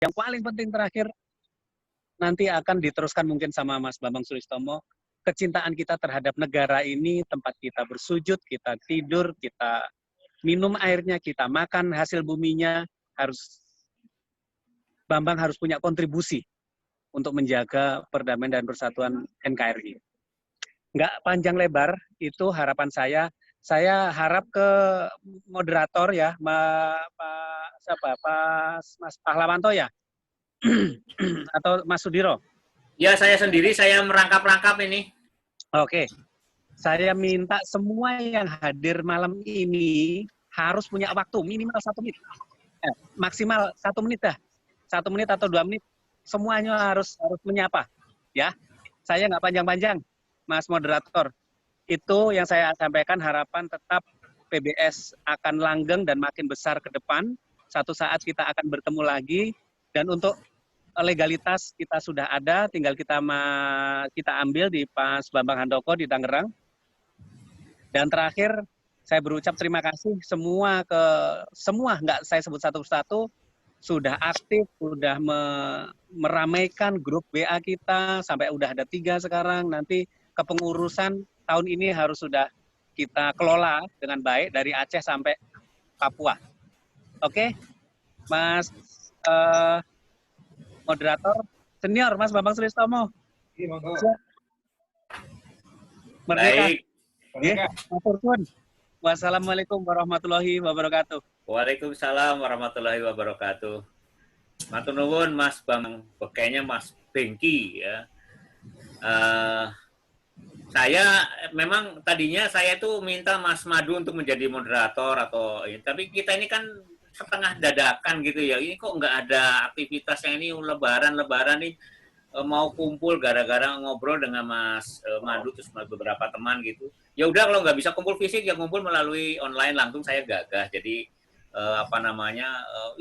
yang paling penting terakhir, nanti akan diteruskan mungkin sama Mas Bambang Sulistomo, kecintaan kita terhadap negara ini, tempat kita bersujud, kita tidur, kita minum airnya, kita makan hasil buminya, Bambang harus punya kontribusi untuk menjaga perdamaian dan persatuan NKRI. Nggak panjang lebar, itu harapan saya. Saya harap ke moderator ya, Mas Pahlawanto ya, atau Mas Sudiro. Ya, saya sendiri, saya merangkap-rangkap ini. Oke, saya minta semua yang hadir malam ini harus punya waktu minimal 1 menit, maksimal 1 menit dah, 1 menit atau 2 menit, semuanya harus menyapa, ya. Saya nggak panjang-panjang, Mas Moderator. Itu yang saya sampaikan, harapan tetap PBS akan langgeng dan makin besar ke depan. Satu saat kita akan bertemu lagi, dan untuk legalitas kita sudah ada, tinggal kita ambil di Pas Bambang Handoko di Tangerang. Dan terakhir, saya berucap terima kasih semua, nggak saya sebut satu persatu, sudah aktif, sudah meramaikan grup WA kita, sampai udah ada 3 sekarang. Nanti kepengurusan tahun ini harus sudah kita kelola dengan baik dari Aceh sampai Papua. Oke, Mas moderator senior, Mas Bambang Sulistomo. Baik. Wassalamualaikum warahmatullahi wabarakatuh. Waalaikumsalam warahmatullahi wabarakatuh. Matur nuwun Mas Bambang, kayaknya Mas Bengki ya. Saya memang tadinya saya tuh minta Mas Madu untuk menjadi moderator tapi kita ini kan setengah dadakan gitu ya. Ini kok nggak ada aktivitas yang ini lebaran nih mau kumpul gara-gara ngobrol dengan Mas Madu terus beberapa teman gitu. Ya udah kalau nggak bisa kumpul fisik ya kumpul melalui online, langsung saya gagah. Jadi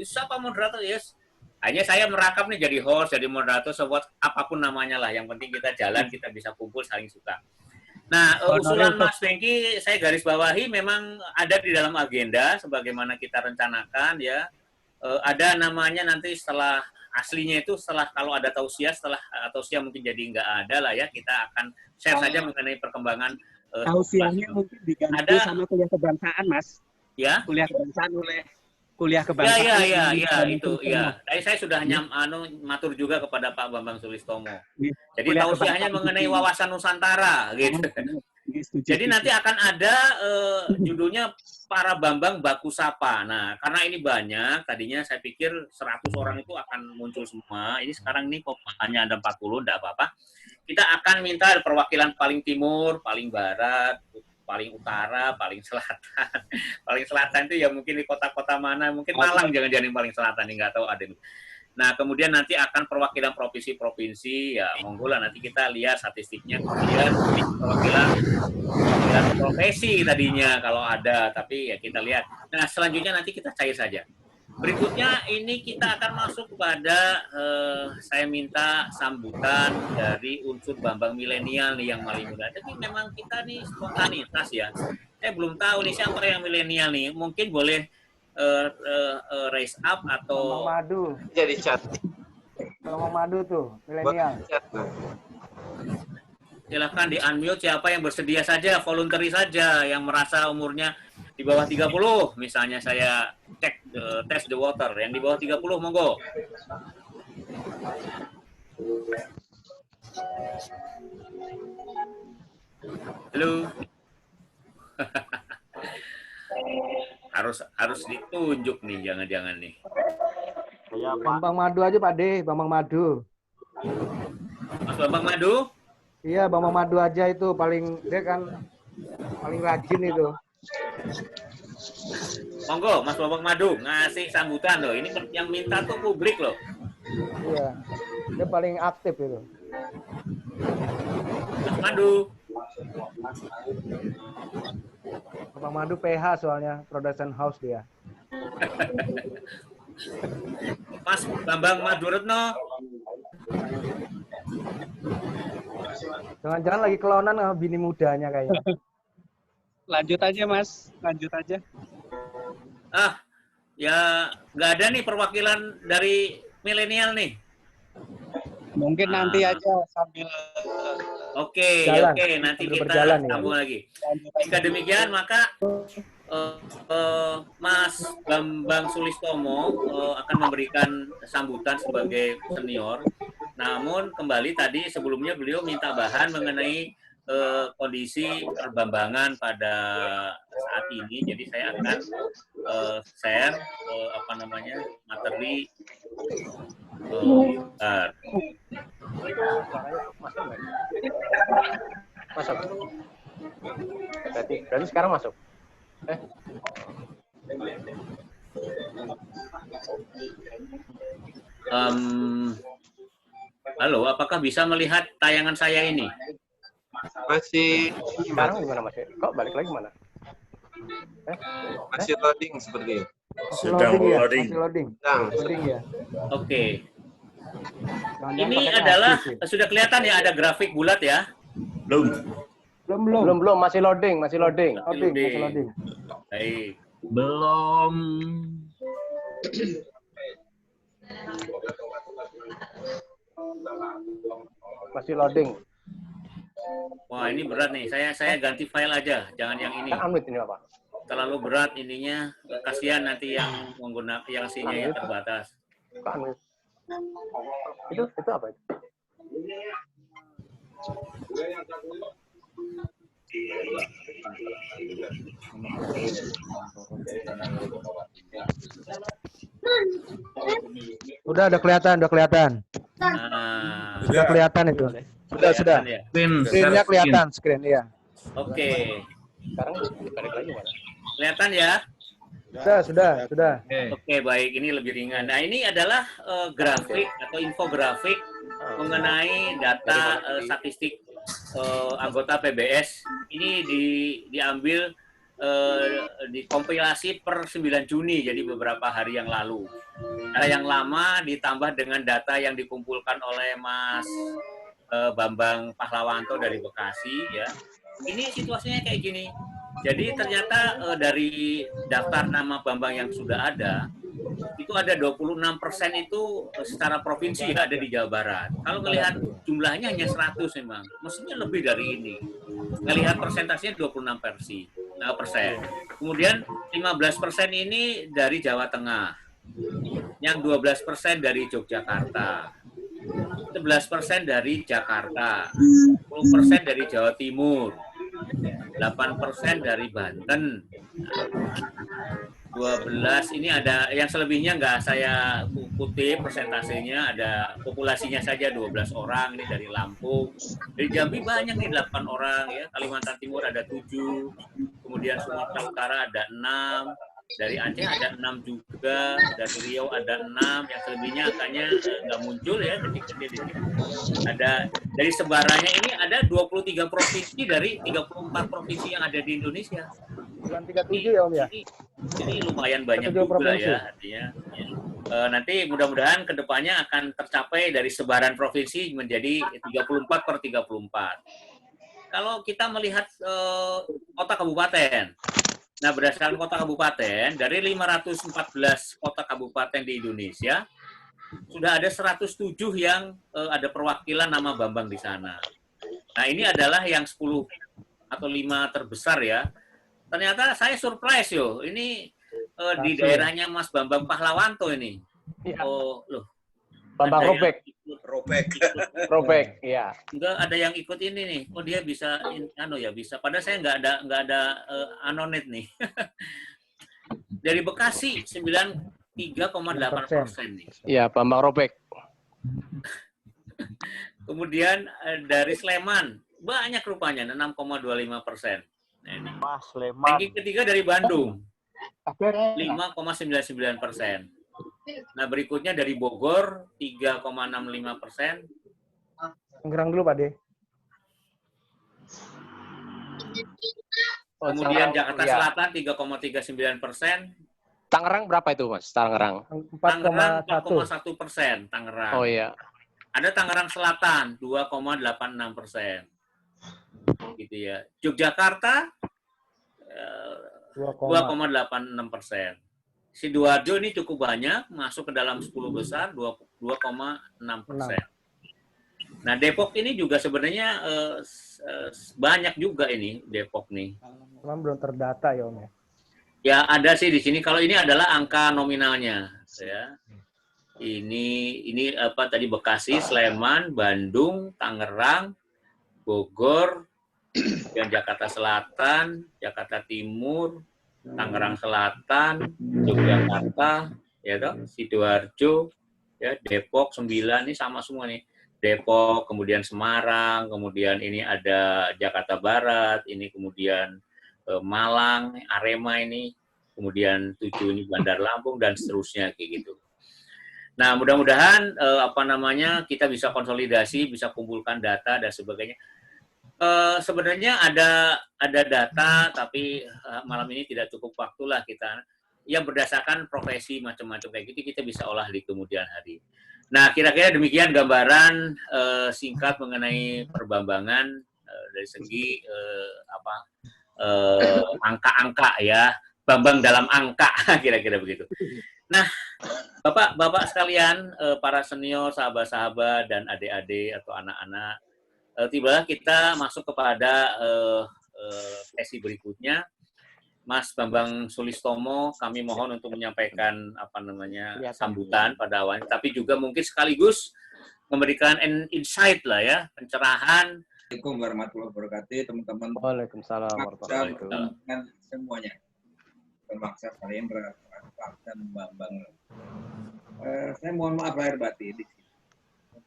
siapa moderator? Yes. Hanya saya merakam nih jadi host, jadi moderator, apapun namanya lah. Yang penting kita jalan, kita bisa kumpul, saling suka. Nah, usulan Mas Bengki saya garis bawahi memang ada di dalam agenda sebagaimana kita rencanakan ya. Ada namanya nanti setelah aslinya itu kalau ada tausiah, setelah tausiah mungkin jadi nggak ada lah ya, kita akan share saja mengenai perkembangan tausiahnya mungkin diganti sama kuliah kebangsaan, Mas. Ya? Kuliah kebangsaan kuliah kebangsaan. Ya, itu ya. Tadi saya sudah matur juga kepada Pak Bambang Sulistomo. Jadi tausiahnya mengenai wawasan Nusantara gitu. Jadi nanti akan ada judulnya Para Bambang Baku Sapa. Nah, karena ini banyak, tadinya saya pikir 100 orang itu akan muncul semua. Ini sekarang ini kok hanya ada 40, enggak apa-apa. Kita akan minta perwakilan paling timur, paling barat, paling utara, paling selatan. Paling selatan itu ya mungkin di kota-kota mana, mungkin Malang jangan-jangan yang paling selatan, nggak tahu ada. Nah, kemudian nanti akan perwakilan provinsi-provinsi, ya monggo lah nanti kita lihat statistiknya, kemudian perwakilan profesi tadinya kalau ada, tapi ya kita lihat. Nah, selanjutnya nanti kita cair saja. Berikutnya ini kita akan masuk kepada saya minta sambutan dari unsur Bambang milenial nih yang paling muda. Tapi memang kita nih spontanitas ya. Saya belum tahu nih siapa yang milenial nih. Mungkin boleh raise up atau Bambang Madu. Jadi chat. Bambang Madu tuh milenial. Silahkan di unmute siapa yang bersedia saja, voluntary saja, yang merasa umurnya di bawah 30, misalnya saya cek test the water, yang di bawah 30 monggo. Halo. harus ditunjuk nih, jangan-jangan nih. Bambang Madu aja Pak De, Bambang Madu. Mas Bambang Madu? Iya, Bambang Madu aja itu dia kan paling rajin itu. Monggo, Mas Bambang Madu ngasih sambutan loh. Ini yang minta tuh publik loh. Iya, dia paling aktif itu. Mas Madu. Bambang Madu PH soalnya, production house dia. Mas Bambang Maduretno. Jangan-jangan lagi kelonan sama bini mudanya kayaknya. Lanjut aja, Mas. Lanjut aja. Ya nggak ada nih perwakilan dari milenial nih? Mungkin nanti aja sambil Oke, Jalan. nanti Sambil kita berjalan, ya. sambung lagi. Jika demikian, maka Mas Bambang Sulistomo akan memberikan sambutan sebagai senior. Namun kembali tadi sebelumnya beliau minta bahan mengenai kondisi perbambangan pada saat ini. Jadi saya akan share materi. Masuk. Berarti sekarang masuk. Halo, apakah bisa melihat tayangan saya ini? Masih Sekarang gimana Mas? Kok balik lagi mana? masih loading sepertinya. Sedang loading. Masih loading. Loading ya. Oke. Jangan-jangan Ini pakai adalah aktif, ya? sudah kelihatan ya ada grafik bulat ya. Belum, masih loading. Masih Masih loading. loading. Baik. Belum. Masih loading. Wah, ini berat nih. Saya ganti file aja, jangan yang ini. Kan unmute ini Bapak. Terlalu berat ininya. Kasihan nanti yang menggunakan yang sinyalnya terbatas. Kok unmute? Itu apa itu? Udah kelihatan. Nah, Udah kelihatan itu. Sudah. kelihatan ya. Screen-nya kelihatan, screen ya. Oke. Sekarang balik lagi mana? Kelihatan ya? Sudah. Oke, baik. Ini lebih ringan. Nah, ini adalah grafik atau infografik mengenai data statistik anggota PBS. Ini diambil dikompilasi per 9 Juni, jadi beberapa hari yang lalu. Nah, yang lama ditambah dengan data yang dikumpulkan oleh Mas Bambang Pahlawanto dari Bekasi, ya. Ini situasinya kayak gini. Jadi ternyata dari daftar nama Bambang yang sudah ada, itu ada 26% itu secara provinsi ada di Jawa Barat. Kalau melihat jumlahnya hanya 100 memang, mestinya lebih dari ini. Melihat persentasenya 26%. Kemudian 15% ini dari Jawa Tengah, yang 12% dari Yogyakarta, 11% dari Jakarta, 10% dari Jawa Timur, 8% dari Banten, 12 ini ada yang selebihnya nggak saya kutip persentasenya, ada populasinya saja 12 orang, ini dari Lampung, dari Jambi banyak nih 8 orang ya, Kalimantan Timur ada 7, kemudian Sumatera Utara ada 6, dari Aceh ada 6 juga, dari Riau ada 6, yang selebihnya angkanya nggak muncul ya, kecil-kecil ini. Ada dari sebarannya ini ada 23 provinsi dari 34 provinsi yang ada di Indonesia. Bulan 37 ya Om ya? Ini lumayan banyak juga ya, artinya. Nanti mudah-mudahan kedepannya akan tercapai dari sebaran provinsi menjadi 34/34. Kalau kita melihat kota kabupaten, nah berdasarkan kota kabupaten, dari 514 kota kabupaten di Indonesia, sudah ada 107 yang ada perwakilan nama Bambang di sana. Nah ini adalah yang 10 atau 5 terbesar ya. Ternyata saya surprise yo, ini di daerahnya Mas Bambang Pahlawanto ini. Ya. Oh, loh. Bambang Robek, iya. Enggak ada yang ikut ini nih. Oh dia bisa bisa. Padahal saya nggak ada anonet nih. Dari Bekasi 93,8% nih. Iya, Bambang Robek. Kemudian dari Sleman banyak rupanya 6,25%. Nah, ini. Ranking ketiga dari Bandung 5,99%. Nah berikutnya dari Bogor 3,65%. Tangerang dulu Pak De. Kemudian Jakarta Selatan 3,39%. Tangerang berapa itu Mas? Tangerang 4,1%. Tangerang. Oh iya. Ada Tangerang Selatan 2,86%. Gitu ya. Yogyakarta 2,86%. Sidoarjo ini cukup banyak, masuk ke dalam 10 besar, 2,6%. Nah, Depok ini juga sebenarnya banyak juga ini, Depok nih. Memang belum terdata ya, Om ya? Ya, ada sih di sini. Kalau ini adalah angka nominalnya. Ya. Ini apa tadi, Bekasi, Sleman, Bandung, Tangerang, Bogor, dan Jakarta Selatan, Jakarta Timur, Tangerang Selatan, Yogyakarta, ya toh, Sidoarjo, ya, Depok 9 ini sama semua nih. Depok, kemudian Semarang, kemudian ini ada Jakarta Barat, ini kemudian Malang, Arema ini, kemudian 7 ini Bandar Lampung dan seterusnya kayak gitu. Nah, mudah-mudahan kita bisa konsolidasi, bisa kumpulkan data dan sebagainya. Sebenarnya ada data, tapi malam ini tidak cukup waktu lah kita. Ya berdasarkan profesi macam-macam kayak gitu kita bisa olah di kemudian hari. Nah, kira-kira demikian gambaran singkat mengenai perbambangan dari segi angka-angka ya, Bambang dalam angka kira-kira begitu. Nah, Bapak sekalian, para senior, sahabat-sahabat dan adik-adik atau anak-anak, tibalah kita masuk kepada sesi berikutnya. Mas Bambang Sulistomo, kami mohon untuk menyampaikan sambutan pada awalnya, tapi juga mungkin sekaligus memberikan insight lah ya, pencerahan. Assalamualaikum warahmatullahi wabarakatuh, teman-teman. Waalaikumsalam warahmatullahi wabarakatuh. Semuanya. Termaksa kalian dan Bambang. Saya mohon maaf lahir batin di sini.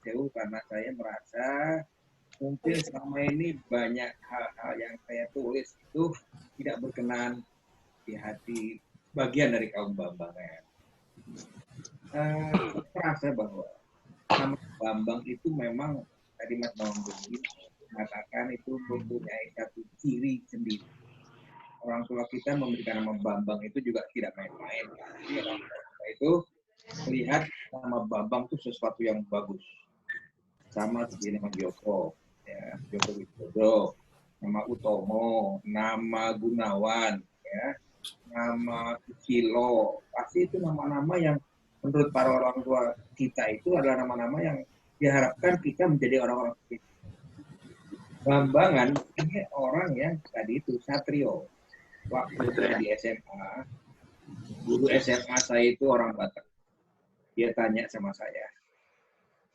Jauh karena saya merasa mungkin selama ini banyak hal-hal yang saya tulis itu tidak berkenan di hati bagian dari kaum Bambangan. Saya merasa bahwa nama Bambang itu memang tadi Mas Bambang mengatakan itu mempunyai satu ciri sendiri. Orang tua kita memberikan nama Bambang itu juga tidak main-main. Jadi orang tua itu melihat nama Bambang itu sesuatu yang bagus. Sama seperti nama Joko, ya, Joko Widodo, nama Utomo, nama Gunawan, ya, nama Kilo. Pasti itu nama-nama yang menurut para orang tua kita itu adalah nama-nama yang diharapkan kita menjadi orang-orang seperti itu. Bambangan ini orang yang tadi itu satrio. Waktu saya di SMA, guru SMA saya itu orang Batak. Dia tanya sama saya,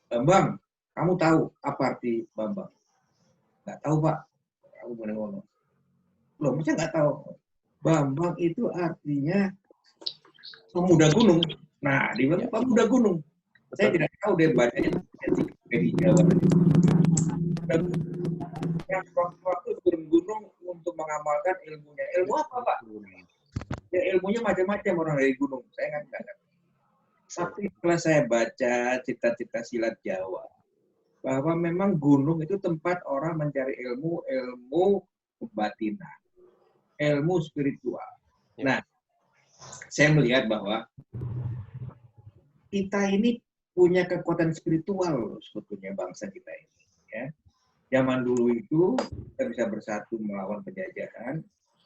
Bambang, kamu tahu apa arti Bambang? Nggak tahu, Pak. Aku ngomong. Loh, masa nggak tahu? Bambang itu artinya pemuda gunung. Nah, dia bilang pemuda gunung. Saya tidak tahu dia bacanya di Jawa. Yang waktu turun gunung untuk mengamalkan ilmunya. Ilmu apa, Pak? Ya, ilmunya macam-macam orang dari gunung. Saya nggak tahu. Tapi setelah saya baca cita-cita silat Jawa, bahwa memang gunung itu tempat orang mencari ilmu kebatinan, ilmu spiritual. Nah, saya melihat bahwa kita ini punya kekuatan spiritual sebetulnya bangsa kita ini. Ya. Zaman dulu itu kita bisa bersatu melawan penjajahan,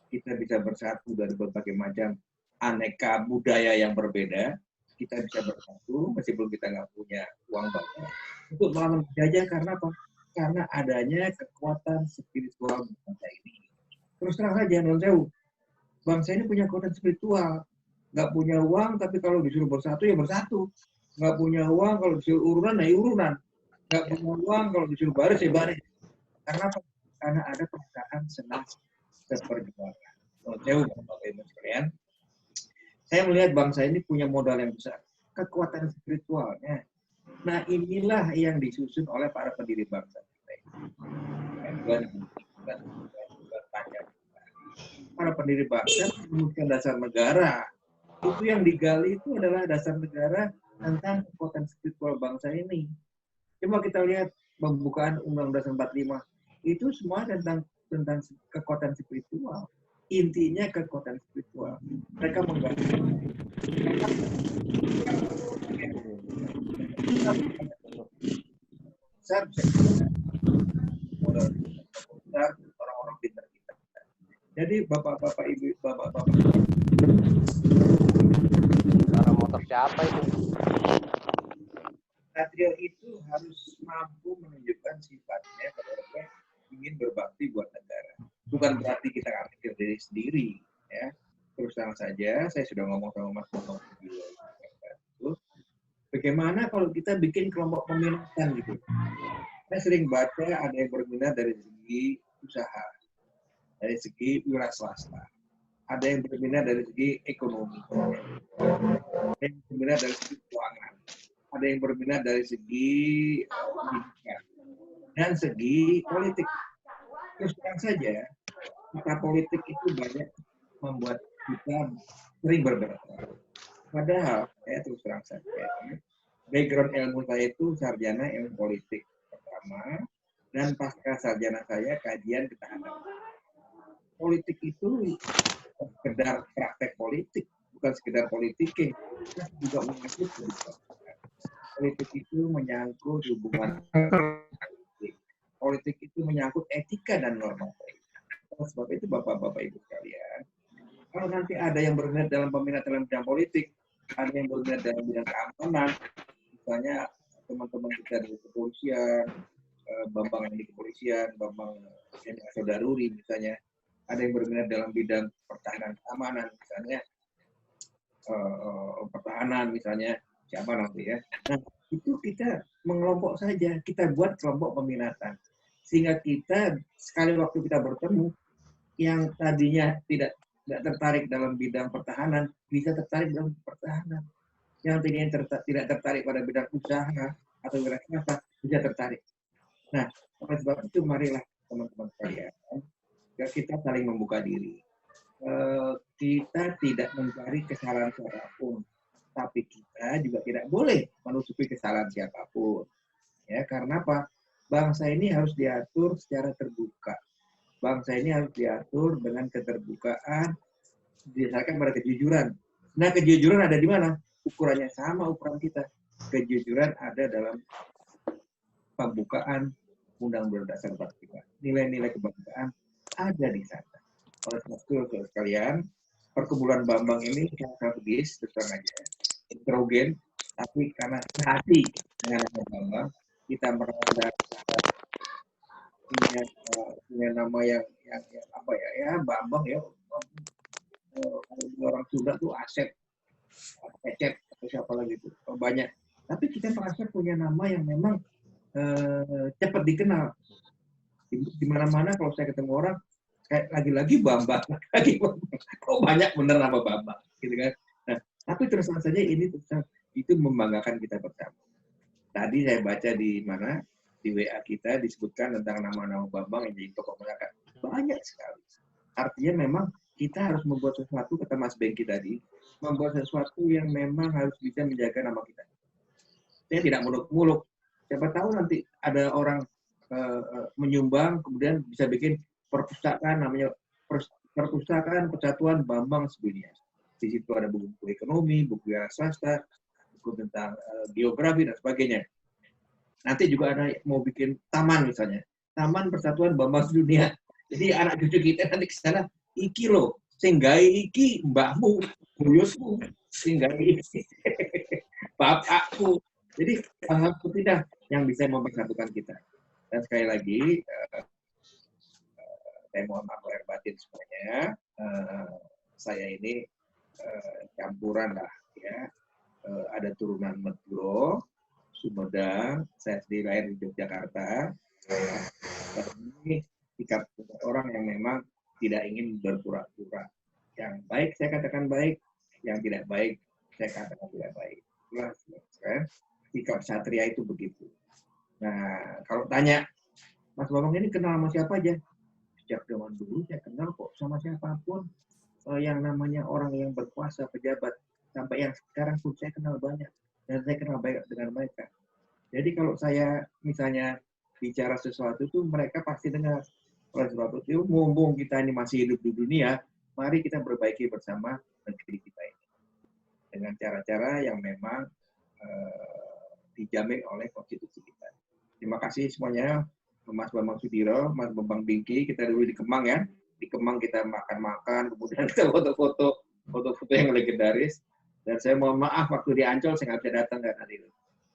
kita bisa bersatu dari berbagai macam aneka budaya yang berbeda, kita bisa bersatu meskipun kita nggak punya uang banyak untuk melawan penjajah. Karena apa? Karena adanya kekuatan spiritual bangsa ini. Terus terang saja, non sewu, bangsa ini punya kekuatan spiritual. Nggak punya uang, tapi kalau disuruh bersatu ya bersatu. Nggak punya uang, kalau disuruh urunan ya urunan. Nggak punya uang, kalau disuruh baris ya baris. Karena apa? Karena ada perasaan senang seperjuangan. Non sewu, Bapak Ibu sekalian, saya melihat bangsa ini punya modal yang besar, kekuatan spiritualnya. Nah, inilah yang disusun oleh para pendiri bangsa kita. Para pendiri bangsa menemukan dasar negara. Itu yang digali itu adalah dasar negara tentang kekuatan spiritual bangsa ini. Coba kita lihat pembukaan Undang-Undang 45. Itu semua tentang kekuatan spiritual. Intinya kekuatan spiritual. Mereka menggali. Orang-orang pintar kita. Jadi bapak-bapak, ibu, bapak-bapak, seperti apa itu? Satrio itu harus mampu menunjukkan sifatnya kalau dia ingin berbakti buat negara. Bukan berarti kita akan pikir diri sendiri, ya. Terus terang saja, saya sudah ngomong sama Mas Bambang itu, bagaimana kalau kita bikin kelompok peminatan gitu. Saya sering baca ada yang berminat dari segi usaha, dari segi wira swasta, ada yang berminat dari segi ekonomi, ada yang berminat dari segi keuangan, ada yang berminat dari segi pendidikan, dan segi politik. Terus terang saja, kata politik itu banyak membuat kita sering berbeda. Padahal, saya terus terang saja, background ilmu saya itu sarjana ilmu politik pertama, dan pasca sarjana saya kajian ketahanan. Politik itu sekedar praktek politik, bukan sekedar politiking, juga menyangkut kehidupan. Politik itu menyangkut hubungan politik. Politik itu menyangkut etika dan norma baik. Sebab itu Bapak-Bapak Ibu sekalian, kalau nanti ada yang berminat dalam peminatan dalam bidang politik, ada yang berminat dalam bidang keamanan, misalnya teman-teman kita di kepolisian, Bambang yang di kepolisian, Bambang yang Saudaruri misalnya, ada yang berminat dalam bidang pertahanan keamanan, misalnya pertahanan misalnya, siapa nanti ya. Nah, itu kita mengelompok saja, kita buat kelompok peminatan. Sehingga kita, sekali waktu kita bertemu, yang tadinya tidak tertarik dalam bidang pertahanan, bisa tertarik dalam pertahanan. Yang tadinya tidak tertarik pada bidang usaha atau wira swasta, bisa tertarik. Nah, oleh sebab itu marilah teman-teman sekalian, kita saling membuka diri. Kita tidak mencari kesalahan siapapun, tapi kita juga tidak boleh menutupi kesalahan siapapun. Ya, karena apa? Bangsa ini harus diatur secara terbuka. Bangsa ini harus diatur dengan keterbukaan, didasarkan pada kejujuran. Nah, kejujuran ada di mana? Ukurannya sama ukuran kita. Kejujuran ada dalam pembukaan Undang-Undang Dasar 45. Nilai-nilai kebangsaan ada di sana. Oleh sebab itu, sekalian, perkumpulan Bambang ini strategis, terus aja, heterogen, tapi karena hati dengan Bambang, kita merasa punya nama yang apa ya Bambang ya, orang Sunda tuh Asep, Ecep atau siapa lagi itu banyak. Tapi kita merasa punya nama yang memang cepat dikenal. Di mana-mana kalau saya ketemu orang, kayak lagi-lagi Bambang, lagi kok banyak bener nama Bambang, gitu kan. Nah, tapi terus saja ini itu membanggakan kita bersama. Tadi saya baca di mana, di WA kita disebutkan tentang nama-nama Bambang yang jadi tokoh masyarakat. Banyak sekali. Artinya memang kita harus membuat sesuatu, kata Mas Bengki tadi, membuat sesuatu yang memang harus bisa menjaga nama kita. Saya tidak muluk-muluk. Siapa tahu nanti ada orang menyumbang, kemudian bisa bikin perpustakaan, namanya Perpustakaan Persatuan Bambang Sedunia. Di situ ada buku ekonomi, buku wira swasta, buku tentang geografi, dan sebagainya. Nanti juga ada mau bikin taman misalnya. Taman Persatuan Bambang Sedunia. Jadi anak cucu kita nanti ke sana, iki loh, singgai iki mbakmu, buyutmu, singgai iki bapakku. Jadi hal-hal seperti itu yang bisa mempersatukan kita. Dan sekali lagi, saya mohon maaf lahir batin semuanya. Saya ini campuran lah, ya. Ada turunan Madura, Sumedang, saya sendiri lahir di Yogyakarta. Ini sikap orang yang memang tidak ingin berpura-pura. Yang baik saya katakan baik, yang tidak baik saya katakan tidak baik. Jelas, kan? Sikap satria itu begitu. Nah, kalau tanya, Mas Bambang ini kenal sama siapa aja? Sejak zaman dulu saya kenal kok sama siapapun. Yang namanya orang yang berkuasa, pejabat, sampai yang sekarang pun saya kenal banyak. Dan saya kenal baik dengan mereka. Jadi kalau saya misalnya bicara sesuatu itu mereka pasti dengar. Oleh sebab itu, mumpung kita ini masih hidup di dunia, mari kita perbaiki bersama negeri kita ini. Dengan cara-cara yang memang dijamin oleh konstitusi kita. Terima kasih semuanya, Mas Bambang Sudiro, Mas Bambang Bingki. Kita dulu di Kemang ya. Di Kemang kita makan-makan, kemudian kita foto-foto yang legendaris. Dan saya mohon maaf waktu di Ancol saya nggak bisa datang dan hadir.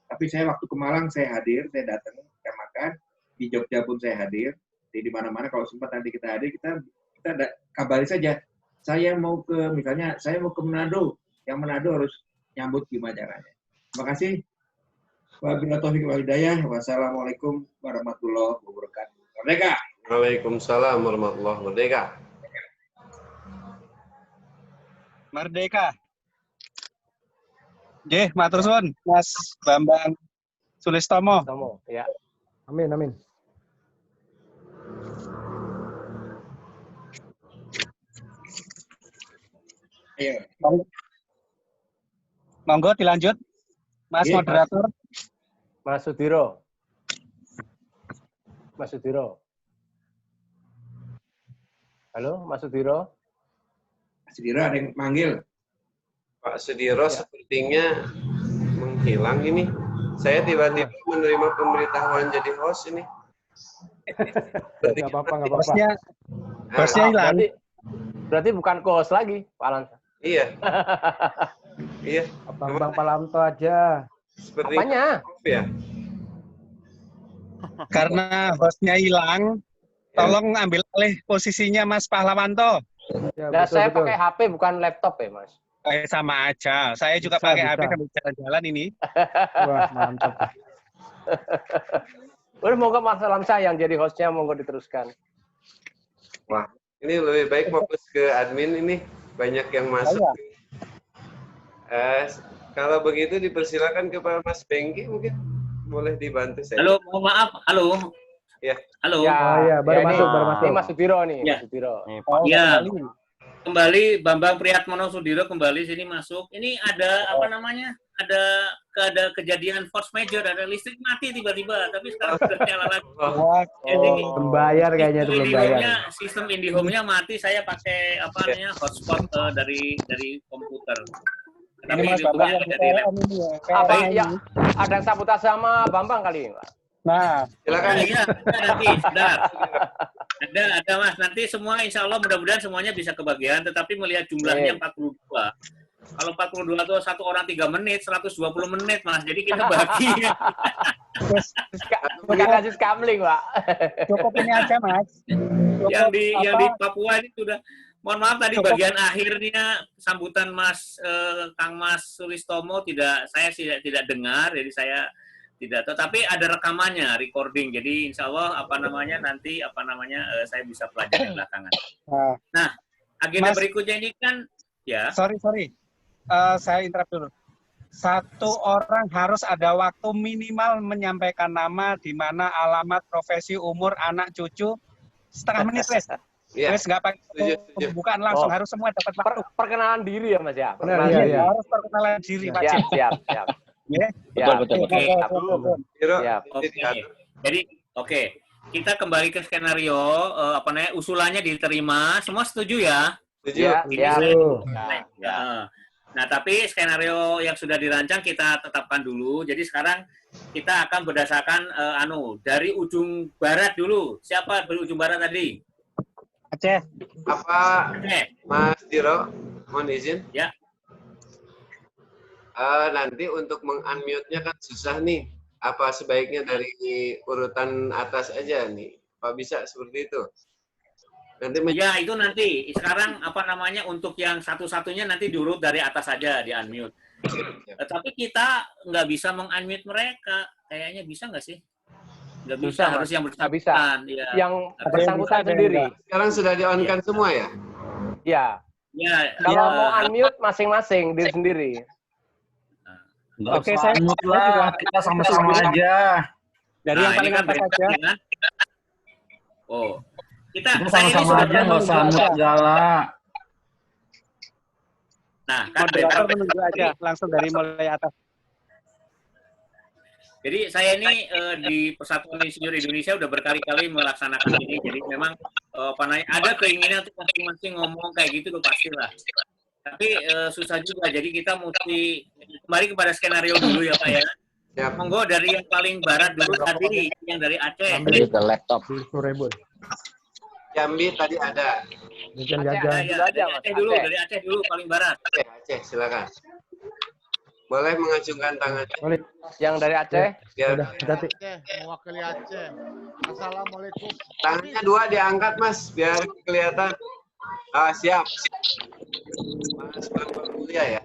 Tapi saya waktu ke Malang saya hadir, saya datang, saya makan. Di Jogja pun saya hadir. Jadi di mana-mana kalau sempat nanti kita hadir, kita kabari saja. Saya mau ke, misalnya, saya mau ke Manado. Yang Manado harus nyambut gimana caranya. Terima kasih. Wabillahi taufiq wal hidayah. Wassalamualaikum warahmatullahi wabarakatuh. Merdeka. Waalaikumsalam warahmatullahi wabarakatuh. Merdeka. Nggih, matur suwun Mas Bambang Sulistomo. Ya. Amin, amin. Ayo. Monggo dilanjut, Mas Iya, moderator. Mas Sudiro. Mas Sudiro. Halo, Mas Sudiro. Sudiro ada yang manggil. Pak Sudiro sepertinya menghilang ini. Saya tiba-tiba menerima pemberitahuan jadi host ini. Nggak apa-apa, nggak apa-apa. Bosnya hilang. Berarti bukan co-host lagi, Pak Alan. Iya. Iya. Bang Palamto aja. Seperti Apanya? ya. Karena hostnya hilang, tolong ambil alih posisinya Mas Pahlawanto. Ya, Nah, betul, saya betul. pakai HP bukan laptop ya, Mas. Sama aja. Saya juga Bisa, pakai bisa. HP sambil jalan-jalan ini. Wah, mantap. Udah monggo Mas Alamsyah yang jadi hostnya, monggo diteruskan. Wah, ini lebih baik fokus ke admin ini. Banyak yang masuk. Kalau begitu dipersilakan kepada Mas Bengki mungkin boleh dibantu saya. Halo, mohon maaf. Halo. Ya. Halo. Ya, Oh iya, baru ini- masuk, baru masuk. Ini Mas Sudiro nih, Ya. Mas Sudiro. Iya. Kembali Bambang Priatmono Sudiro kembali sini masuk. Ini ada apa namanya? Ada kejadian force major, ada listrik mati tiba-tiba, tapi sekarang sudah nyala lagi. Jadi Belum bayar kayaknya itu, belum bayar. sistem IndiHome-nya mati, saya pakai apa namanya? Hotspot dari komputer. Tapi Ini Mas itu Bambang ada yang di laptop. PLN ini ya. Apa PLN ya? ini. Ada yang sabotase sama Bambang kali, Pak. Nah, Silakan. Iya, nanti, sebentar. Ada Mas, nanti semua insya Allah mudah-mudahan semuanya bisa kebagian, tetapi melihat jumlahnya 42. Kalau 42 itu satu orang 3 menit, 120 menit Mas, jadi kita bagi. Bukan kasus kamling, Pak. cukup ini aja Mas. Cukup yang di apa, Papua ini sudah, mohon maaf tadi Cukup. bagian akhirnya sambutan Kang Mas Sulistomo saya tidak dengar, jadi saya tidak tahu, tapi ada rekamannya, recording. Jadi insya Allah nanti saya bisa pelajari belakangan. Nah, agenda Mas- berikutnya ini kan ya. sorry. Saya interrupt dulu. Satu orang harus ada waktu minimal menyampaikan nama, di mana, alamat, profesi, umur, anak, cucu, setengah menit, wes. Iya. Wes nggak pakai Setuju. pembukaan langsung, harus semua dapat waktu. Perkenalan diri ya, Mas ya. Benar, Perkenalan iya, diri. iya. Harus perkenalan diri, Pak Siap, Cip. siap. Ya. Betul. Oke. Sudiro, Siap. Oke. jadi Jadi kita kembali ke skenario usulannya diterima, semua setuju ya? setuju. Ya, Ini ya. saya- Ya. Nah, tapi skenario yang sudah dirancang kita tetapkan dulu. Jadi sekarang kita akan berdasarkan dari ujung barat dulu. Siapa dari ujung barat tadi? Aceh. Apa Oke. Mas Diro, mohon izin? Ya. Nanti untuk meng-unmute-nya kan susah nih. Apa sebaiknya dari urutan atas aja nih? Apa bisa seperti itu? Nanti Ya, itu nanti. Sekarang untuk yang satu-satunya nanti diurut dari atas saja, di unmute. Tapi kita nggak bisa meng-unmute mereka. Kayaknya bisa nggak sih? Nggak bisa, Susah, harus yang Nggak bisa. bersangkutan. Ya. Yang bersangkutan ada yang sendiri. sekarang sudah di-on-kan semua ya? Ya. Ya, Kalau ya. mau unmute masing-masing diri sendiri. Oke, saya lah, kita sama-sama aja. dari yang Nah, paling ini kan atas beda, aja. ya. Oh, Kita saya ini sama-sama sudah aja, nggak usah berani mut segala. Nah, kan Moderator beda. menunjuk aja, langsung dari mulai atas. Jadi saya ini di Persatuan Insinyur Indonesia udah berkali-kali melaksanakan ini. Jadi memang ada keinginan untuk masing-masing ngomong kayak gitu tuh pastilah. Tapi susah juga. Jadi kita mesti kembali kepada skenario dulu ya Pak ya. Siap. Monggo dari yang paling barat dulu tadi, yang dari Aceh. Jambi tadi ada. Mungkin Aceh, jajan. Ya, Dulu aja, dari Mas. Aceh dulu, Aceh. dari Aceh dulu paling barat. Aceh, silakan. boleh mengajukan tangannya. Boleh. Yang dari Aceh. Biar Udah, hati-hati. Aceh, mewakili Aceh. Assalamualaikum. tangannya 2 diangkat, Mas, biar kelihatan. Ah, siap. Mas Bambang Mulia ya.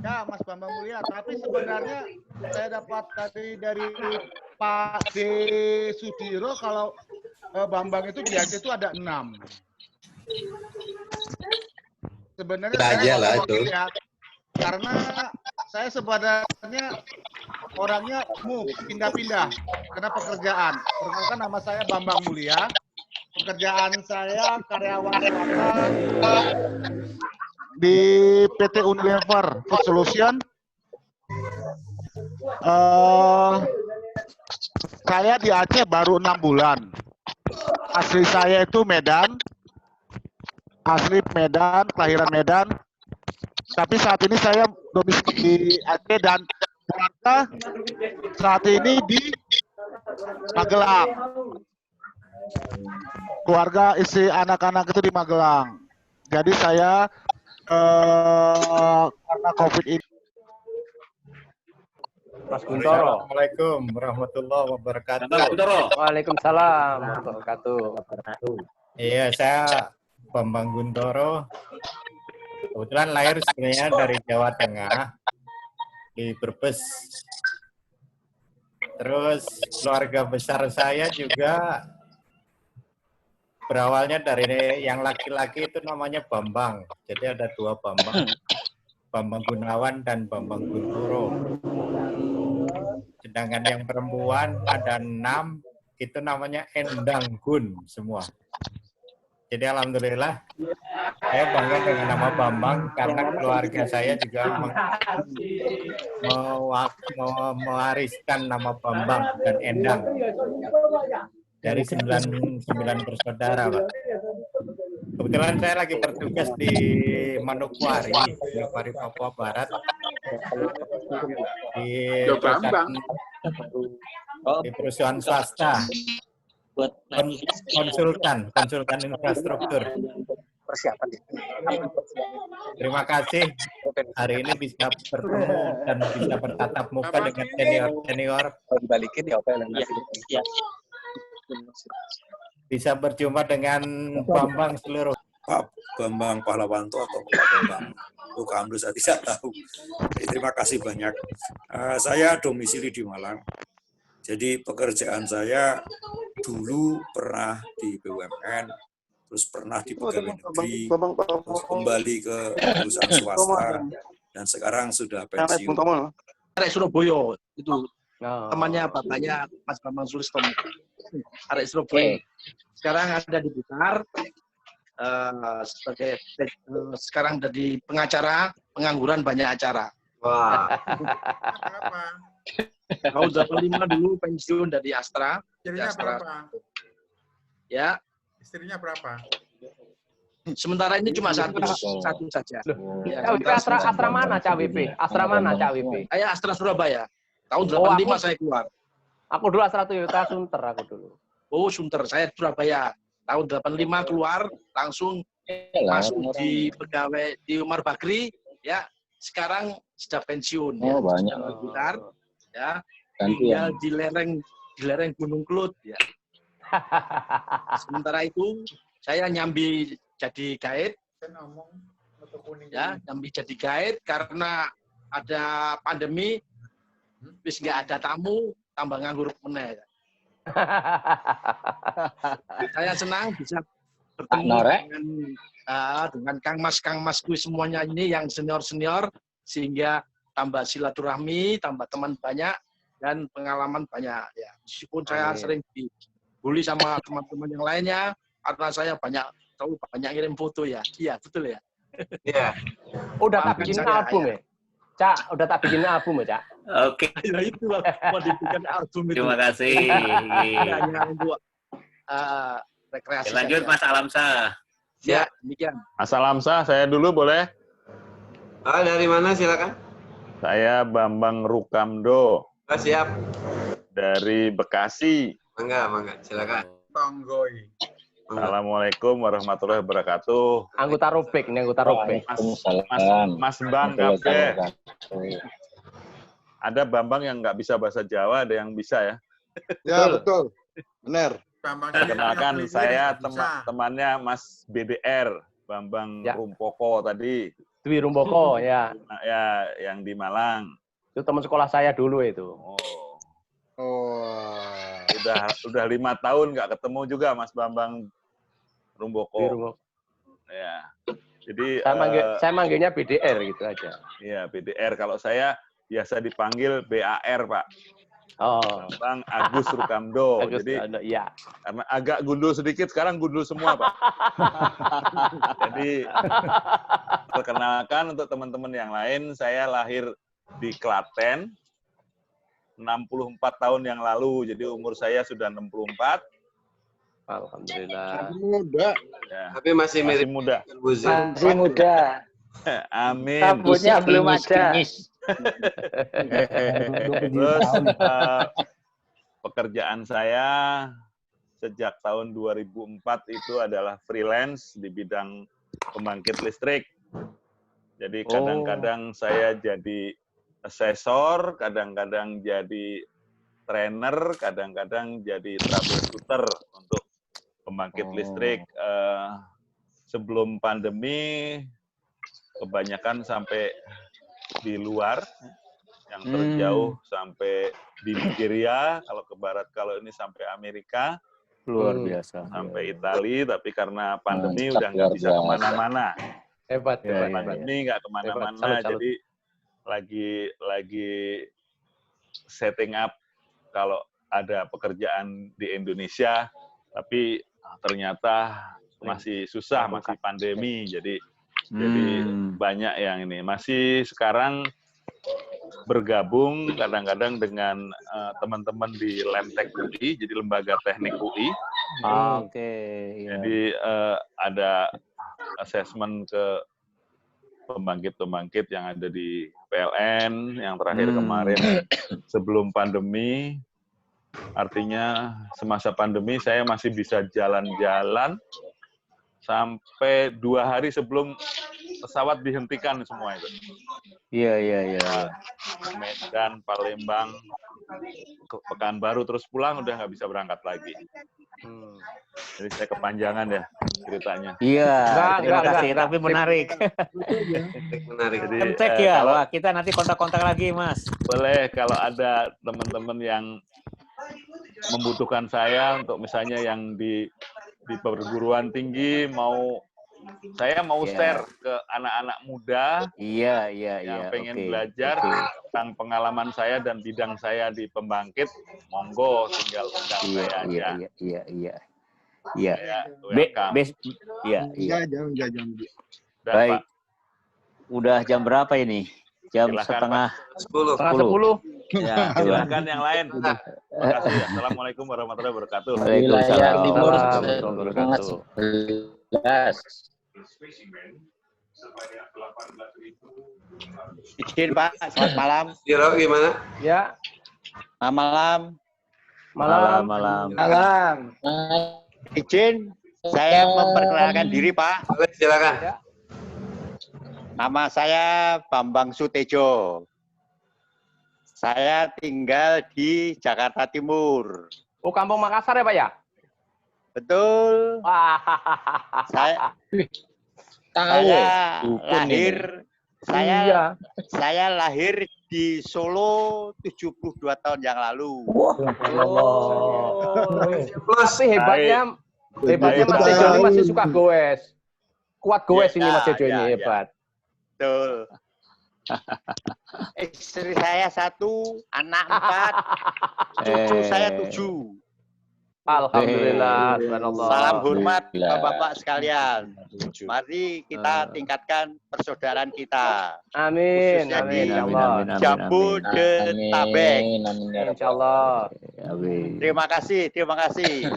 Ya, Mas Bambang Mulia. Tapi sebenarnya saya dapat tadi dari Pak D. Sudiro kalau Bambang itu di Aceh itu ada 6. Sebenarnya saya mewakili ya, karena saya sebenarnya orangnya pindah-pindah karena pekerjaan. Perkenalkan, nama saya Bambang Mulia. Pekerjaan saya karyawan swasta di PT Unilever Food Solution. Saya di Aceh baru 6 bulan. Asli saya itu Medan. Asli Medan, kelahiran Medan. Tapi saat ini saya domisili di Aceh dan keluarga saat ini di Magelang. Keluarga istri anak-anak itu di Magelang. Jadi saya karena COVID ini. Mas Guntoro. Assalamualaikum warahmatullahi wabarakatuh. Bang Guntoro. Waalaikumsalam warahmatullahi wabarakatuh. Iya, saya Bambang Guntoro. Kebetulan lahir sebenarnya dari Jawa Tengah, di Brebes. Terus keluarga besar saya juga berawalnya dari yang laki-laki itu namanya Bambang. Jadi ada 2 Bambang. Bambang Gunawan dan Bambang Guntoro. Sedangkan yang perempuan ada 6, itu namanya Endang Gun semua. Jadi alhamdulillah saya bangga dengan nama Bambang karena keluarga saya juga mewariskan nama Bambang dan Endang dari 9 bersaudara, Pak. Kebetulan saya lagi bertugas di Manokwari, Papua Barat, di perusahaan swasta, konsultan infrastruktur. Terima kasih hari ini bisa bertemu dan bisa bertatap muka dengan senior. Bisa berjumpa dengan Bambang seluruh. Pak Bambang Pahlawanto atau Pak Bambang Rukamdo, saya tidak tahu. Terima kasih banyak. Saya domisili di Malang. Jadi pekerjaan saya dulu pernah di BUMN, terus pernah di pegawai negeri, terus kembali ke perusahaan swasta, dan sekarang sudah pensiun. Arek Surabaya itu temannya bapaknya Mas Bambang Sulistomo. Arek Surabaya. Sekarang ada di Blitar sebagai sekarang jadi pengacara, pengangguran banyak acara. Wah. Tahun 85 dulu pensiun dari Astra. Istrinya Astra. berapa? Ya. Istrinya berapa? Sementara ini cuma satu saja. Ya, Astra mana Cak WP? Astra mana Cak WP? Saya Astra Surabaya. Tahun 85 saya keluar. Aku dulu Astra Toyota Sunter aku dulu. Oh, Sunter. Saya Surabaya. Tahun 85 keluar, langsung masuk di pegawai di Umar Bakri. Ya, sekarang sudah pensiun. Oh, ya. banyak. Blitar, ya. Gantian. Tinggal di lereng Gunung Kelut. Ya. Sementara itu, saya nyambi jadi guide. Ya, nyambi jadi guide karena ada pandemi, bis nggak ada tamu, tambah nganggur meneh. Saya senang bisa bertemu dengan Kang Masku semuanya ini yang senior sehingga tambah silaturahmi, tambah teman banyak dan pengalaman banyak ya. Meskipun saya sering dibully sama teman-teman yang lainnya karena saya banyak ngirim foto ya. Iya, betul ya. Iya. Udah tak bikin album ya? Cak, udah tak bikin album ya, Cak? Oke. Ya itu mau dibikin album itu. Terima kasih. Hanya untuk rekreasi. Lanjut Mas Alamsa. Ya, demikian. Mas Alamsa, saya dulu boleh? Dari mana silakan? Saya Bambang Rukamdo. Siap. Dari Bekasi. Mangga, silakan. Tonggoy. Assalamualaikum warahmatullahi wabarakatuh. Anggota Robek, ini anggota Robek. Mas Bang Kabeh. ada Bambang yang nggak bisa bahasa Jawa, ada yang bisa ya. Ya, betul. Benar. Kenalkan, saya temannya Mas BDR, Bambang Ya. Rumpoko tadi. Dwi Rumpoko, ya. Nah, ya, yang di Malang. Itu teman sekolah saya dulu itu. Udah 5 tahun nggak ketemu juga Mas Bambang Rumpoko. Ya. Jadi saya manggilnya BDR gitu aja. Iya, BDR. Kalau saya biasa dipanggil BAR, Pak. Oh. Bang Agus Rukamdo. Agus, jadi ya. karena agak gundul sedikit, sekarang gundul semua, Pak. Jadi perkenalkan untuk teman-teman yang lain, saya lahir di Klaten 64 tahun yang lalu. Jadi umur saya sudah 64. Alhamdulillah. Muda. Ya. Tapi masih mirip muda. Masih muda. Amin. Rambutnya belum ada. Terus pekerjaan saya sejak tahun 2004 itu adalah freelance di bidang pembangkit listrik. Jadi kadang-kadang saya jadi asesor, kadang-kadang jadi trainer, kadang-kadang jadi troubleshooter untuk pembangkit listrik. Sebelum pandemi kebanyakan sampai di luar, yang terjauh sampai di Nigeria, kalau ke barat, kalau ini sampai Amerika, luar biasa, sampai Italia, tapi karena pandemi udah nggak bisa kemana-mana. Hebat, Pandemi nggak kemana-mana, jadi lagi setting up kalau ada pekerjaan di Indonesia, tapi ternyata masih susah, masih pandemi, jadi banyak yang ini. Masih sekarang bergabung kadang-kadang dengan teman-teman di Lemtek UI, jadi Lembaga Teknik UI. Jadi ada assessment ke pembangkit-pembangkit yang ada di PLN, yang terakhir kemarin sebelum pandemi. Artinya semasa pandemi saya masih bisa jalan-jalan sampai 2 hari sebelum pesawat dihentikan semua itu. Iya. Medan, Palembang, Pekanbaru, terus pulang udah nggak bisa berangkat lagi. Jadi saya kepanjangan ya ceritanya. Iya, terima kasih, tapi menarik. Menarik. Jadi, cek ya, wah kita nanti kontak-kontak lagi, Mas. Boleh kalau ada teman-teman yang membutuhkan saya untuk misalnya yang di perguruan tinggi saya mau share ke anak-anak muda yang pengen belajar tentang pengalaman saya dan bidang saya di pembangkit, monggo tinggal undang saya aja. Iya. Baik. Udah jam berapa ini? Jam setengah 10. Ya, silakan yang lain. Terima kasih. Assalamualaikum warahmatullahi wabarakatuh. Waalaikumsalam warahmatullahi wabarakatuh. Izin Pak, selamat malam. Kira gimana? Ya. Malam. Malam. Izin, saya memperkenalkan diri Pak. Boleh, silakan. Nama saya Bambang Sutejo. Saya tinggal di Jakarta Timur. Oh, Kampung Makassar ya Pak ya? Betul. Saya lahir di Solo 72 tahun yang lalu. Masih hebatnya Mas Tejo ini masih suka goes. Kuat goes ini Mas Tejo ini hebat. Betul. Istri saya 1, anak 4, cucu saya 7. Alhamdulillah. Salam hormat Bapak-bapak sekalian. Mari kita tingkatkan persaudaraan kita. Amin. Jabodetabek. Insyaallah. Terima kasih.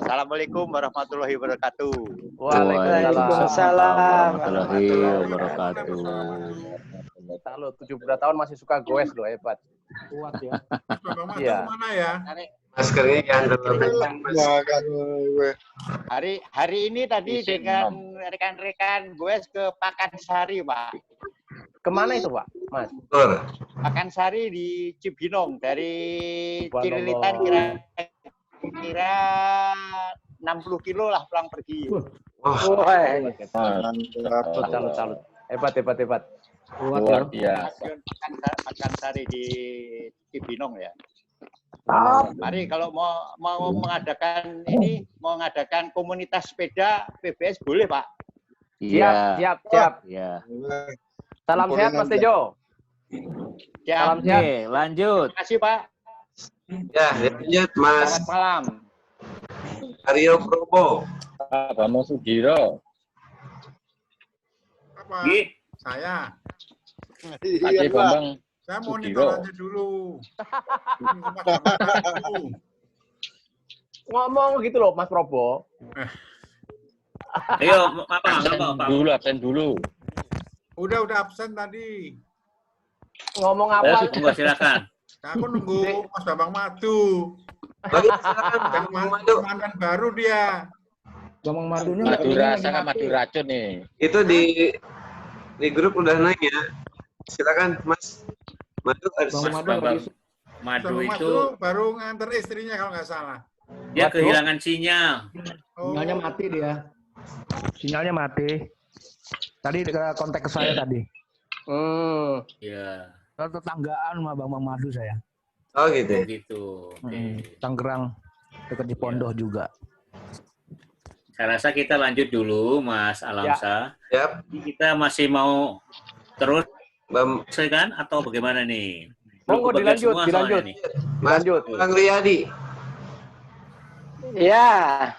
Assalamualaikum warahmatullahi wabarakatuh. Waalaikumsalam warahmatullahi wabarakatuh. Kalau 72 tahun masih suka goes loh, hebat. Kuat ya. Iya. Mana ya? Maskernya jangan terlalu Hari ini tadi dengan rekan-rekan gue ke Pakansari, Pak. Kemana itu Pak, Mas? Pakansari di Cibinong, dari Cililitan kira-kira 60 kilo lah pulang pergi. Salut. Hebat. Luar biasa. Pakansari di Cibinong ya. Mari kalau mau mengadakan komunitas sepeda PBS boleh Pak. Siap. Iya. Salam sehat Mas Tejo. Salam sehat. Oke, lanjut. Terima kasih Pak. Ya, lanjut Mas. Selamat malam. Aryo Probo. Bambang Sugiro. Apa? Saya. Pak Bambang. Saya mau Sugiro. aja dulu. Ngomong gitu loh Mas Probo. Ayo, apa? Absen dulu. Udah absen tadi. Ngomong apa? Silakan. Aku nunggu Mas Bambang Madu. Mantan baru dia. Bambang Madunya Madu rasa kan madu racun nih. Itu di grup udah nanya. Silakan Mas. Madu harus. Madu itu baru nganter istrinya kalau nggak salah. Dia kehilangan sinyal. Sinyalnya mati dia. Sinyalnya mati. Tadi kontak ke saya tadi. Iya. Tetanggaan sama Bambang Madu saya. Oh gitu. Tangerang dekat di Pondoh juga. Saya rasa kita lanjut dulu, Mas Alamsa. Ya. Kita masih mau terus, kan? Atau bagaimana nih? Monggo dilanjut. Bang Riyadi. Ya,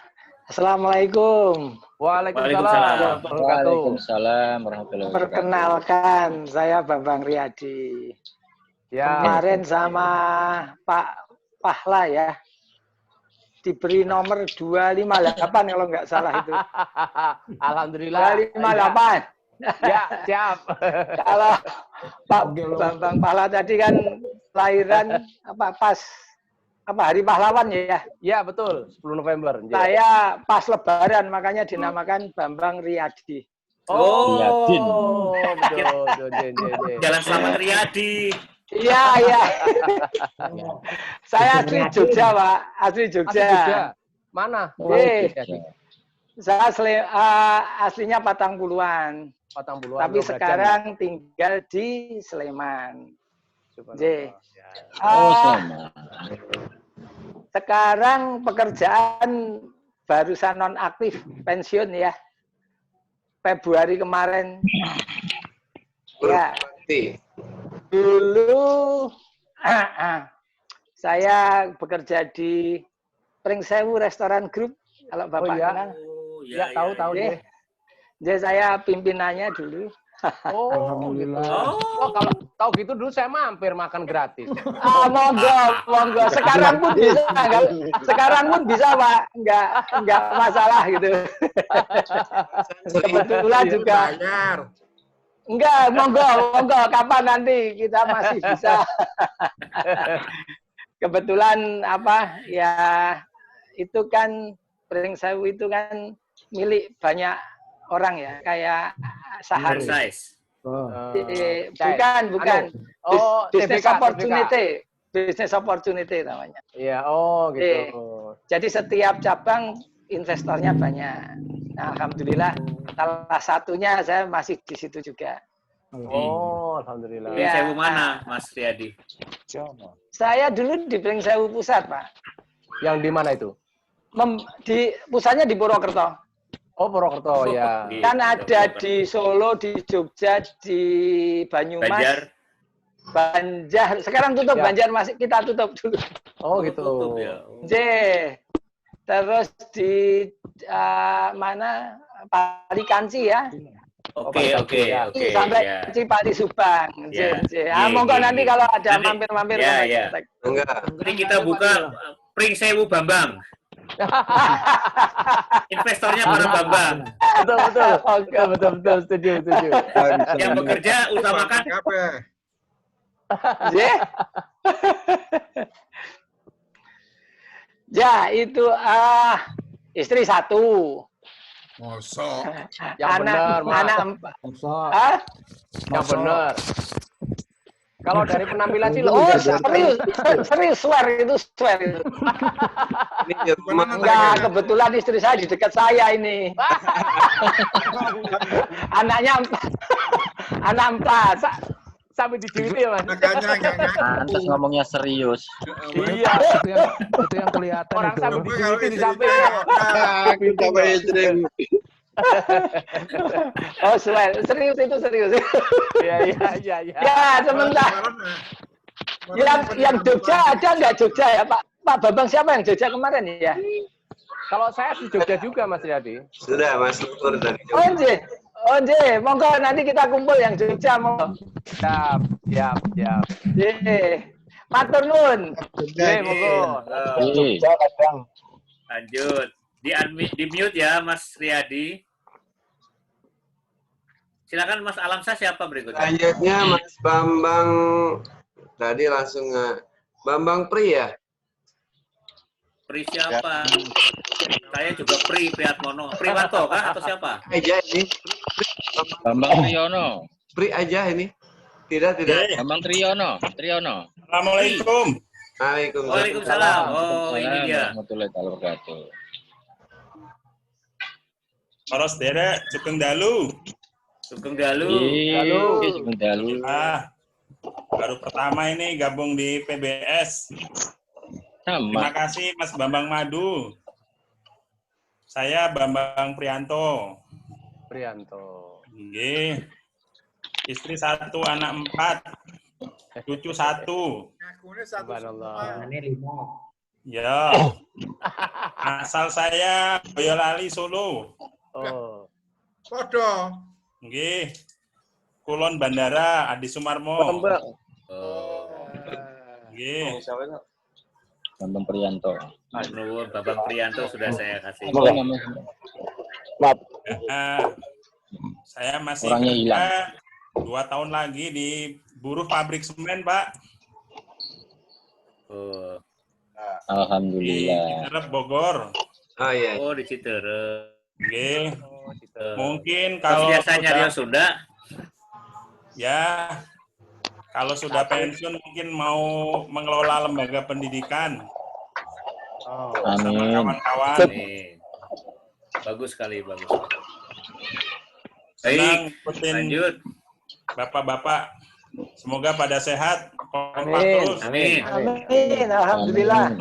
Assalamualaikum. Waalaikumsalam. Waalaikumsalam warahmatullahi wabarakatuh. Perkenalkan, saya Bambang Riyadi. Ya. Kemarin sama Pak Pahla ya, diberi nomor 258 kalau nggak salah itu. Alhamdulillah. 258. Ya, siap. Kalau Pak Bambang Pahla tadi kan lahiran Hari Pahlawan ya? Ya, betul. 10 November. Saya pas Lebaran, makanya dinamakan Bambang Riyadi. Betul. Jalan Selamat Riyadi. Iya. Saya asli Jogja, Pak. Asli Jogja. Mana? Saya aslinya Patangpuluhan. Tapi sekarang tinggal di Sleman. Sekarang pekerjaan barusan nonaktif, pensiun ya. Februari kemarin. Ya. Dulu saya bekerja di Pringsewu Restoran Group, kalau Bapak kenal. Ya, tahu ya. Jadi saya pimpinannya dulu. Alhamdulillah. Kalau tahu gitu dulu saya mampir makan gratis. Monggo. Sekarang pun bisa, Pak. Enggak masalah gitu. Kebetulan juga. Enggak, monggo. Kapan nanti kita masih bisa. Kebetulan ya itu kan Pringsewu itu kan milik banyak orang ya, kayak saham. Bukan. Business opportunity namanya. Iya, gitu. Jadi setiap cabang investornya banyak. Nah, alhamdulillah salah satunya saya masih di situ juga. Alhamdulillah. Pringsewu mana, Mas Riyadi? Saya dulu di Pringsewu Pusat, Pak. Yang di mana itu? Pusatnya di Purwokerto. Purwokerto ya. Kan ada di Solo, di Jogja, di Banyumas, Banjar. Sekarang tutup Banjar, masih kita tutup dulu. Gitu. Terus di mana Palikanci ya. Oke. Sampai Cipali Subang. Monggo nanti kalau ada mampir-mampir. Ini kita buka Pringsewu Bambang. Investornya para Bambang. Betul. Setuju. Yang bekerja utamakan. Ya, itu istri satu. Mosok. Yang benar, Mas. Mosok. Hah? Yang benar. Kalau dari penampilan sih Oh, lebih serius, swear itu. Enggak, kebetulan istri saya di dekat saya ini. Anaknya anak 4. Sampai di sini ya, Mas. Pantas ngomongnya serius. Iya. Itu yang kelihatan. Orang itu. sampai di sini di sampingnya. Sama istri. Oh, serius itu serius. Iya. Ya, sementara. Yang Jogja ada nggak Jogja ya, Pak? Pak Bambang siapa yang Jogja kemarin ya? Kalau saya di Jogja juga, Mas Riyadi. Sudah, Mas Luhur dari Jogja. Oh, monggo nanti kita kumpul yang Jogja, monggo. Siap. Matur nuwun. Monggo. Jogja kadang. Lanjut. Di mute ya, Mas Riyadi. Silakan Mas Alamsyah siapa berikutnya? Selanjutnya Mas Bambang. Tadi langsung Bambang Pri ya? Pri siapa? Saya juga Priatmono. Priwanto kah atau siapa? Aja ini. Bambang Triyono. Pri aja ini. Tidak. Bambang Triyono. Assalamualaikum. Waalaikumsalam. Oh, ini dia. Warahmatullahi wabarakatuh. Paros derek, Sugeng Dalu. Sugeng Dalu. Sugeng Dalu. Baru pertama ini gabung di PBS. Terima kasih Mas Bambang Madu. Saya Bambang Prianto. Nggih. Istri 1, anak 4. Cucu 1. Subhanallah. Ya. Asal saya Boyolali, Solo. Oh. Podo. Nggih. Kulon Bandara, Adi Sumarmo. Nggih. Bambang Prianto. Bambang Prianto sudah saya kasih. Maaf. Saya masih Orangnya kerja hilang. 2 tahun lagi di buruh pabrik semen, Pak. Alhamdulillah. Di Citerep, Bogor. Oh iya. Oh, di Citerep. Oke. Mungkin kalau biasanya Rio Sunda. Ya, kalau sudah pensiun mungkin mau mengelola lembaga pendidikan. Sama kawan-kawan. Bagus sekali, bagus. Senang Baik, ikutin lanjut. Bapak-bapak. Semoga pada sehat, kompak terus. Amin. Alhamdulillah.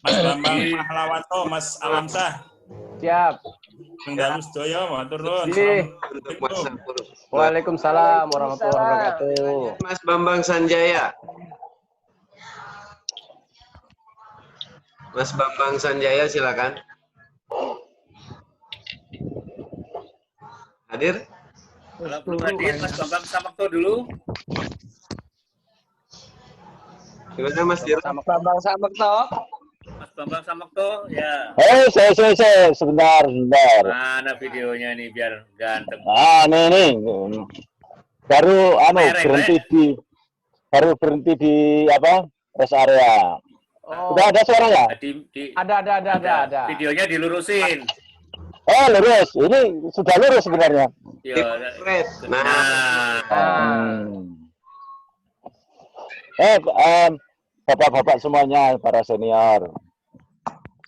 Mas Bambang Mahlawanto, Mas Alamsyah. Siap. Dalu Sedoyo, matur nuwun. Waalaikumsalam warahmatullahi wabarakatuh. Mas Bambang Sanjaya. Mas Bambang Sanjaya silakan. Hadir? Kalau belum hadir, Mas Bambang Samekto dulu. Gimana Mas Dir? Bambang Samekto. Mas Bambang Samekto, ya. Saya sebentar. Mana videonya nih biar ganteng. Nih. Baru berhenti di apa? Rest area. Udah ada suaranya? Ada. Videonya dilurusin. Oh, lurus. Ini sudah lurus sebenarnya. Ya, Bapak-bapak semuanya, para senior.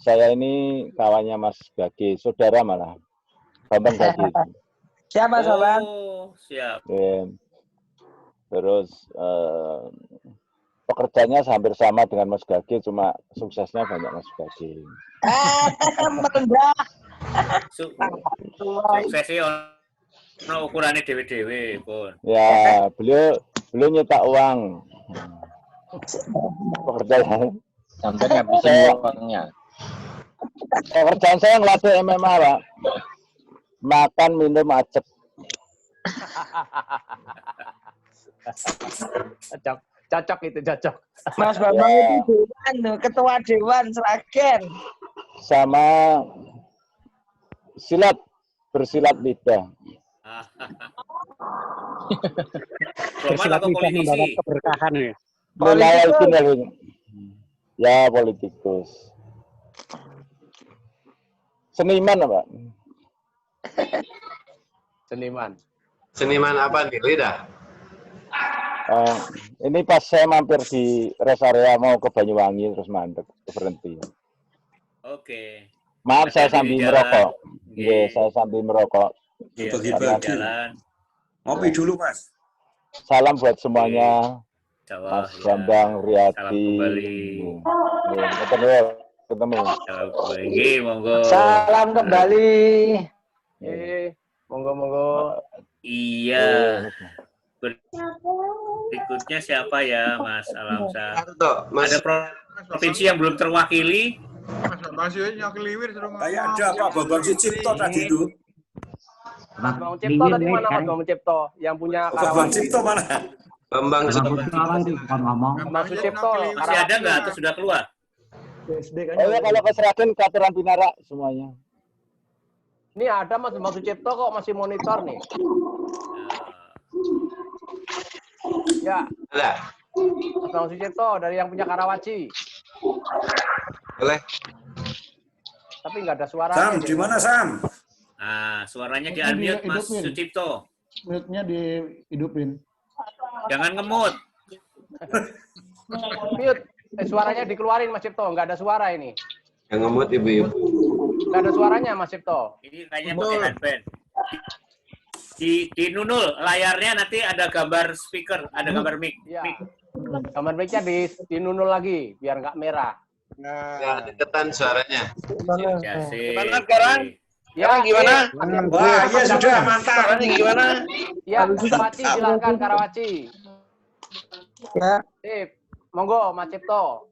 Saya ini kawannya Mas Gagi, saudara malah. Bambang Gagi. Siapa, Sobat? Oh, siap. Terus pekerjaannya hampir sama dengan Mas Gagi, cuma suksesnya banyak Mas Gagi. Merendah. Suksesnya ukurannya dewe-dewe, pun. Ya, beliau nyetak uang. Pekerjaan sampai ngabisin uangnya. Pekerjaan saya ngelatih MMA, Pak. Makan, minum, macet. Cocok itu, cocok. Mas Bambang itu dewan, ketua dewan Sragen. Sama silat, bersilat lidah. Bersilat lidah membawa keberkahan ya. Ya, politikus. Seniman, Pak. Seniman. Seniman apa nih? Lidah? Ini pas saya mampir di rest area mau ke Banyuwangi terus mandek berhenti. Oke. Maaf saya sambil merokok. Iya, saya sambil merokok. Bagi-bagi. Ngopi dulu, Mas. Salam buat semuanya. Jawa, Mas Bambang, Riyadi. Salam kembali. Ketemu. Salam kembali. Monggo. Salam kembali. Monggo. Iya. Berikutnya siapa ya, Mas Alamsa? Ada provinsi yang belum terwakili? Kayak ada Pak Bambang Sucipto tadi itu. Mas Bambang Cipto tadi mana Mas Bambang Cipto? Yang punya Bambang Cipto mana? Bambang Sucipto. Masih ada nggak atau sudah keluar? Oh ya, kalau ke Seragen Katuran Binara semuanya. Ini ada Mas Bambang Sucipto kok masih monitor nih. Ya. Ada. Mas Bambang Sucipto dari yang punya Karawaci. Boleh. Tapi nggak ada suara. Sam, di mana Sam? Nah, suaranya di-unmute Mas Sucipto. Mute-nya dihidupin. Jangan ngemut. Mute. Suaranya dikeluarin Mas Cipto, nggak ada suara ini. Yang ngemut ibu-ibu. Nggak ada suaranya Mas Cipto. Ini kayaknya pakai headband. Di nunul layarnya nanti ada gambar speaker, ada gambar mic. Iya. Gambar mic-nya di nunul lagi biar nggak merah. Ya, deketan suaranya. Ya, sih. Gimana sekarang? Ya, gimana? Wah, iya sudah mantap. Suaranya gimana? Ya, Karawaci silakan Karawaci. Ya. Sip. Monggo Mas Cipto.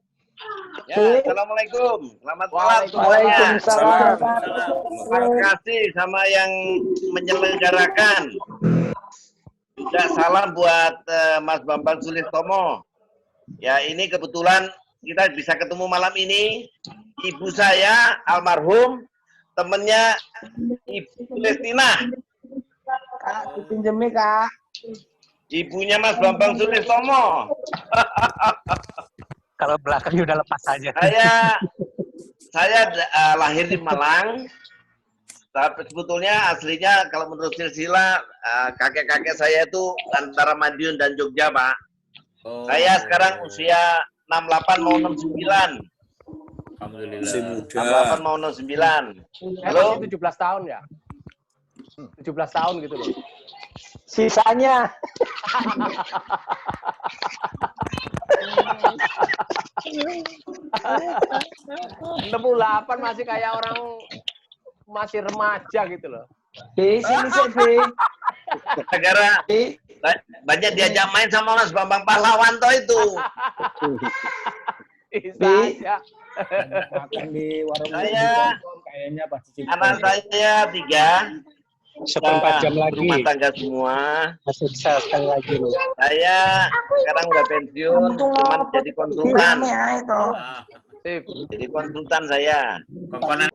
Ya, assalamualaikum. Selamat malam. Waalaikumsalam. Terima kasih sama yang menyelenggarakan. Juga salam buat Mas Bambang Sulistomo. Ya, ini kebetulan kita bisa ketemu malam ini. Ibu saya almarhum, temennya Ibu Lestina. Kak, dipinjemi Kak. Ibunya Mas Bambang Sulistomo. Kalau belakangnya udah lepas aja. Saya lahir di Malang. Tapi sebetulnya aslinya kalau menurut silsilah kakek-kakek saya itu antara Madiun dan Jogja, Pak. Saya sekarang usia 68 mau 69. Alhamdulillah. Masih muda. 68 mau 69. Halo? 17 tahun ya? 17 tahun gitu loh. Sisanya. Delapan masih kayak orang masih remaja gitu loh. Negara banyak diajak main sama Mas Bambang Pahlawanto itu. Akan di warung Saya kayaknya pasti. Anak saya 3. 1/4 jam lagi. Rumah tangga semua. Masih bisa sekali lagi loh. Saya sekarang udah pensiun, cuman jadi konsultan. Ya itu. Jadi konsultan saya. Komponen